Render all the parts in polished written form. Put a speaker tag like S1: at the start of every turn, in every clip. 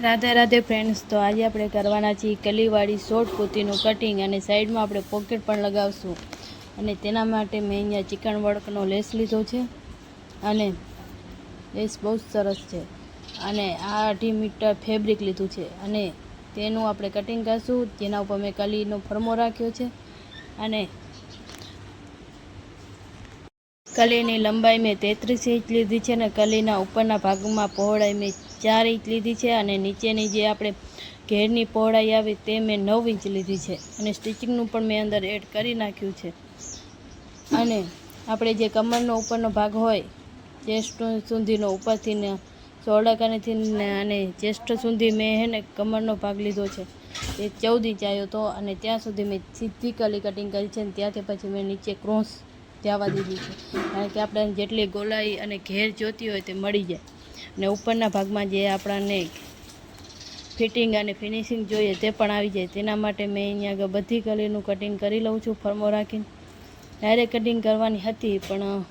S1: Radhe Radhe friends, તો આજે આપણે કરવાના છીએ કલીવાળી શોર્ટ કુર્તીનું કટિંગ અને સાઈડમાં આપણે પોકેટ પણ લગાવશું. અને તેના માટે મેં અહીંયા ચિકન વર્કનો લેસ લીધો છે અને લેસ બહુ સરસ છે. અને આ 2.5 મીટર ફેબ્રિક લીધું છે અને તેનું આપણે કટિંગ કરશું. જેના ઉપર મેં કલીનો ફરમો રાખ્યો છે અને કલીની લંબાઈ મેં 33 ઇંચ લીધી છે અને કલીના ઉપરના ભાગમાં પહોળાઈ મેં 4 ઇંચ લીધી છે અને નીચેની જે આપણે ઘેરની પહોળાઈ આવી તે મેં 9 ઇંચ લીધી છે. અને સ્ટિચિંગનું પણ મેં અંદર એડ કરી નાખ્યું છે. અને આપણે જે કમરનો ઉપરનો ભાગ હોય ચેસ્ટ સુધીનો ઉપરથી ને શોલ્ડર કનેથી અને ચેસ્ટ સુધી મેં કમરનો ભાગ લીધો છે. એ 14 ઇંચ આવ્યો હતો અને ત્યાં સુધી મેં સીધી કલી કટિંગ કરી છે અને ત્યાંથી પછી મેં નીચે ક્રોસ જવા દીધી છે, કારણ કે આપણે જેટલી ગોલાઈ અને ઘેર જોતી હોય તે મળી જાય. અને ઉપરના ભાગમાં જે આપણને ફિટિંગ અને ફિનિશિંગ જોઈએ તે પણ આવી જાય. તેના માટે મેં અહીંયા આગળ બધી કલીનું કટિંગ કરી લઉં છું ફરમો રાખીને. ડાયરેક્ટ કટિંગ કરવાની હતી પણ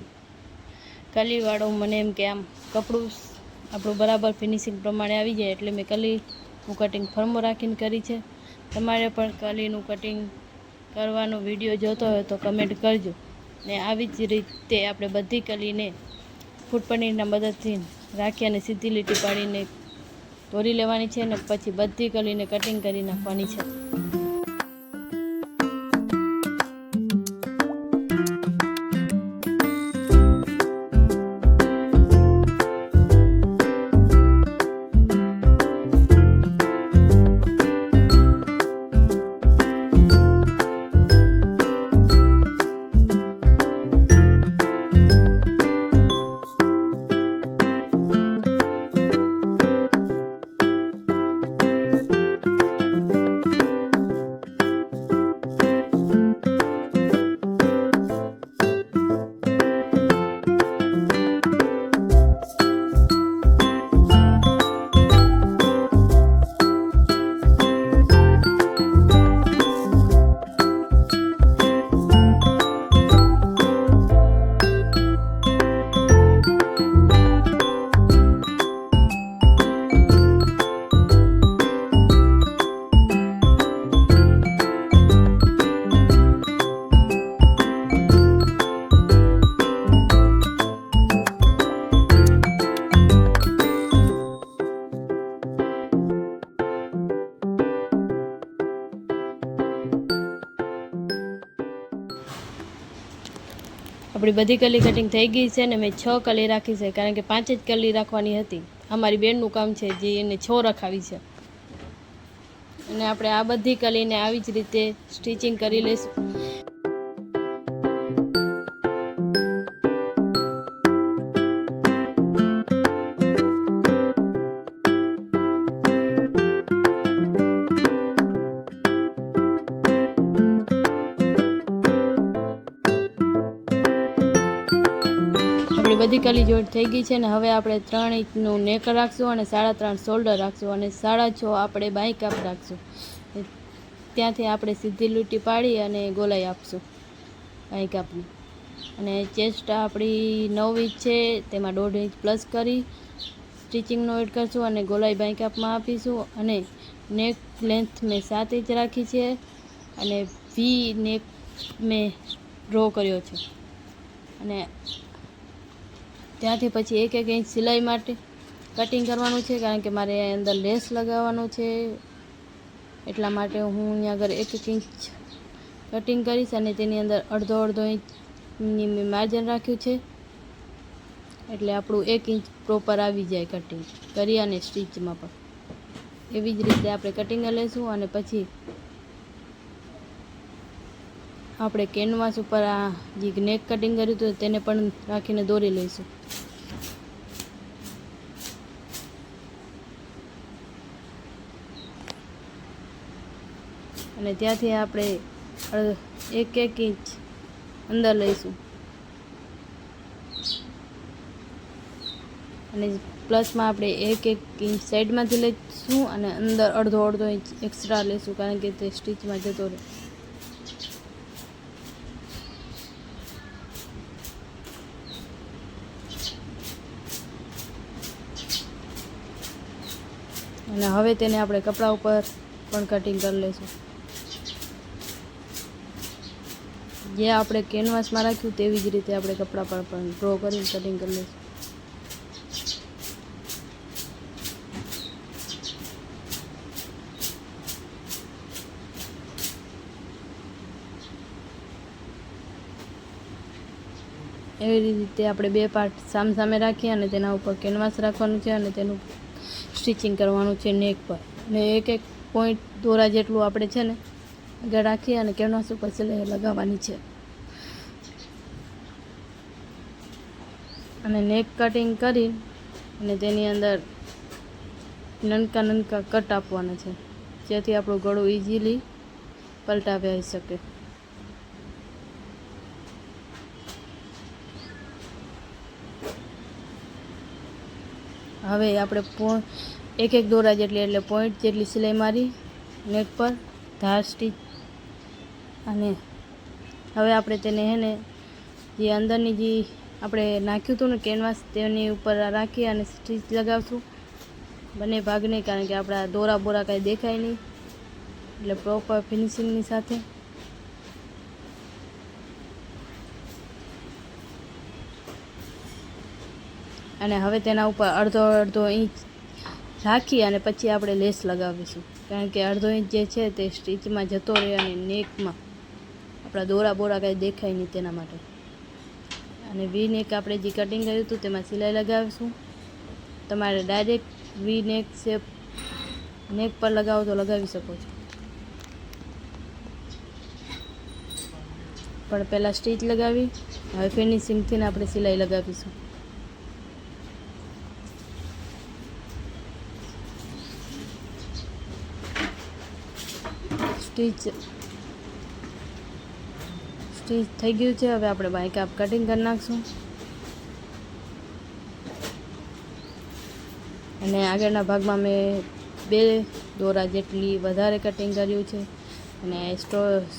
S1: કલીવાળું મને એમ કે આમ કપડું આપણું બરાબર ફિનિશિંગ પ્રમાણે આવી જાય એટલે મેં કલીનું કટિંગ ફરમો રાખીને કરી છે. તમારે પણ કલીનું કટિંગ કરવાનો વિડીયો જોતો હોય તો કમેન્ટ કરજો. ને આવી જ રીતે આપણે બધી કલીને ફૂટ પનીરના મદદથી રાખી અને સીધી લીટી પાડીને દોરી લેવાની છે અને પછી બધી કલીને કટિંગ કરી નાખવાની છે. આપણી બધી કલી કટિંગ થઈ ગઈ છે ને મેં 6 કલી રાખી છે, કારણ કે 5 જ કલી રાખવાની હતી. અમારી બેનનું કામ છે જે એને 6 રખાવી છે. અને આપણે આ બધી કલીને આવી જ રીતે સ્ટિચિંગ કરી લઈશું. આપણી બધી કલી જોઈન્ટ થઈ ગઈ છે ને હવે આપણે 3 ઇંચનું નેક રાખશું અને 3.5 શોલ્ડર રાખશું અને 6.5 આપણે બાય કાપ રાખશું. ત્યાંથી આપણે સીધી લીટી પાડી અને ગોલાઈ આપશું બાય કાપની. અને ચેસ્ટ આપણી 9 ઇંચ છે, તેમાં 1.5 ઇંચ પ્લસ કરી સ્ટિચિંગનો એડ કરશું અને ગોલાઈ બાય કાપમાં આપીશું. અને નેક લેન્થ મેં 7 ઇંચ રાખી છે અને વી નેક મેં ડ્રો કર્યો છે. અને ત્યાંથી પછી 1-1 ઇંચ સિલાઈ માટે કટિંગ કરવાનું છે, કારણ કે મારે અંદર લેસ લગાવવાનું છે. એટલા માટે હું અહીંયા આગળ 1-1 ઇંચ કટિંગ કરીશ અને તેની અંદર અડધો ઇંચની મેં માર્જિન રાખ્યું છે, એટલે આપણું 1 ઇંચ પ્રોપર આવી જાય કટિંગ કરી અને સ્ટીચમાં પણ. એવી જ રીતે આપણે કટિંગ લઈશું અને પછી આપણે કેનવાસ ઉપર આ જે નેક કટિંગ કર્યું હતું તેને પણ રાખીને દોરી લઈશું. અને ત્યાંથી આપણે 1-1 ઇંચ અંદર લઈશું અને પ્લસમાં આપણે 1-1 ઇંચ સાઈડમાંથી લઈશું અને અંદર અડધો ઇંચ એક્સ્ટ્રા લઈશું, કારણ કે તે સ્ટીચમાં જતો રહે. અને હવે તેને આપણે કપડા ઉપર પણ કટિંગ કરી લઈશું. જે આપણે કેનવાસમાં રાખ્યું તેવી જ રીતે આપણે કપડા પર પણ ડ્રો કરીને કટિંગ કરી લઈશું. એવી રીતે આપણે બે પાર્ટ સામસામે રાખી અને તેના ઉપર કેનવાસ રાખવાનું છે અને તેનું સ્ટિચિંગ કરવાનું છે નેક પર. અને એક એક પોઈન્ટ દોરા જેટલું આપણે છે ને આગળ રાખી અને કેનવાસ ઉપર સિલાઈ લગાવવાની છે. અને નેક કટિંગ કરી અને તેની અંદર નનકા કટ આપવાના છે, જેથી આપણું ગળું ઇઝીલી પલટાવી શકે. હવે આપણે એક દોરા જેટલી એટલે પોઈન્ટ જેટલી સિલાઈ મારી નેક પર ધાર સ્ટીચ. અને હવે આપણે તેને જે અંદરની જે આપણે નાખ્યું હતું ને કેનવાસ તેની ઉપર રાખી અને સ્ટીચ લગાવશું બંને ભાગને, કારણ કે આપણા દોરા બોરા કાંઈ દેખાય નહીં, એટલે પ્રોપર ફિનિશિંગની સાથે. અને હવે તેના ઉપર અડધો ઇંચ રાખી અને પછી આપણે લેસ લગાવીશું, કારણ કે અડધો ઇંચ જે છે તે સ્ટીચમાં જતો રહે અને નેકમાં આપણા દોરા બોરા કાંઈ દેખાય નહીં તેના માટે. અને વી નેક આપણે જે કટિંગ કર્યું હતું તેમાં સિલાઈ લગાવીશું. તમારે ડાયરેક્ટ વી નેક શેપ નેક પર લગાવો તો લગાવી શકો છો, પણ પહેલાં સ્ટીચ લગાવી હવે ફિનિશિંગથી આપણે સિલાઈ લગાવીશું. સ્ટીચ થઈ ગયું છે. હવે આપણે બાય કાપ કટિંગ કરી નાખશું. અને આગળના ભાગમાં મેં 2 દોરા જેટલી વધારે કટિંગ કર્યું છે. અને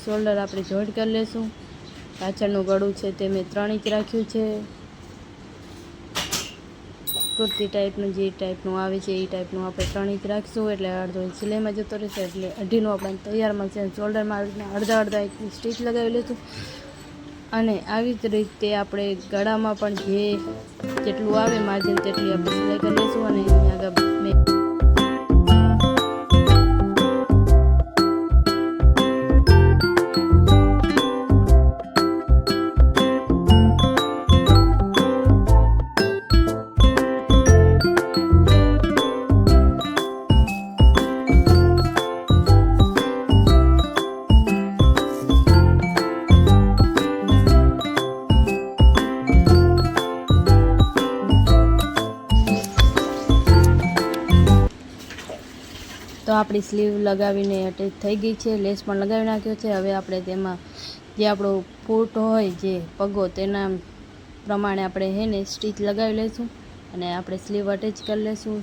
S1: શોલ્ડર આપણે જોઈન્ટ કરી લઈશું. પાછળનું ગળું છે તે મેં 3 ઇંચ રાખ્યું છે. કુર્તી ટાઈપનું જે ટાઈપનું આવે છે એ ટાઈપનું આપણે 3 ઇંચ રાખીશું, એટલે અડધો ઇંચ સિલાઈમાં જતો રહેશે, એટલે અઢીનું આપણે તૈયાર મળશે. શોલ્ડરમાં અડધા ઇંચ સ્ટીચ લગાવી લઈશું. અને આવી જ રીતે આપણે ગળામાં પણ જેટલું આવે માર્જિન તેટલી આપણે સિલાઈ કરી લઈશું. અને અહીંયા આગળ તો આપણી સ્લીવ લગાવીને અટેચ થઈ ગઈ છે. લેસ પણ લગાવી નાખ્યો છે. હવે આપણે તેમાં જે આપણો ફૂટ હોય જે પગો તેના પ્રમાણે આપણે સ્ટીચ લગાવી લઈશું. અને આપણે સ્લીવ અટેચ કરી લઈશું.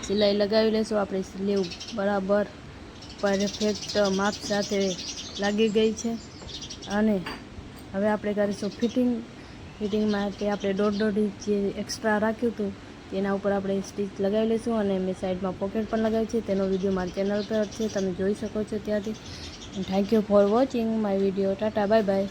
S1: સિલાઈ લગાવી લઈશું. આપણી સ્લીવ બરાબર પરફેક્ટ માપ સાથે લાગી ગઈ છે. અને હવે આપણે કરીશું ફિટિંગ માટે આપણે 1.5 ઇંચ જે એક્સ્ટ્રા રાખ્યું હતું તેના ઉપર આપણે સ્ટીચ લગાવી લઈશું. અને મેં સાઈડમાં પોકેટ પણ લગાવી છે, તેનો વિડીયો મારી ચેનલ પર છે, તમે જોઈ શકો છો ત્યાંથી. Thank you for watching my video. Tata, bye bye.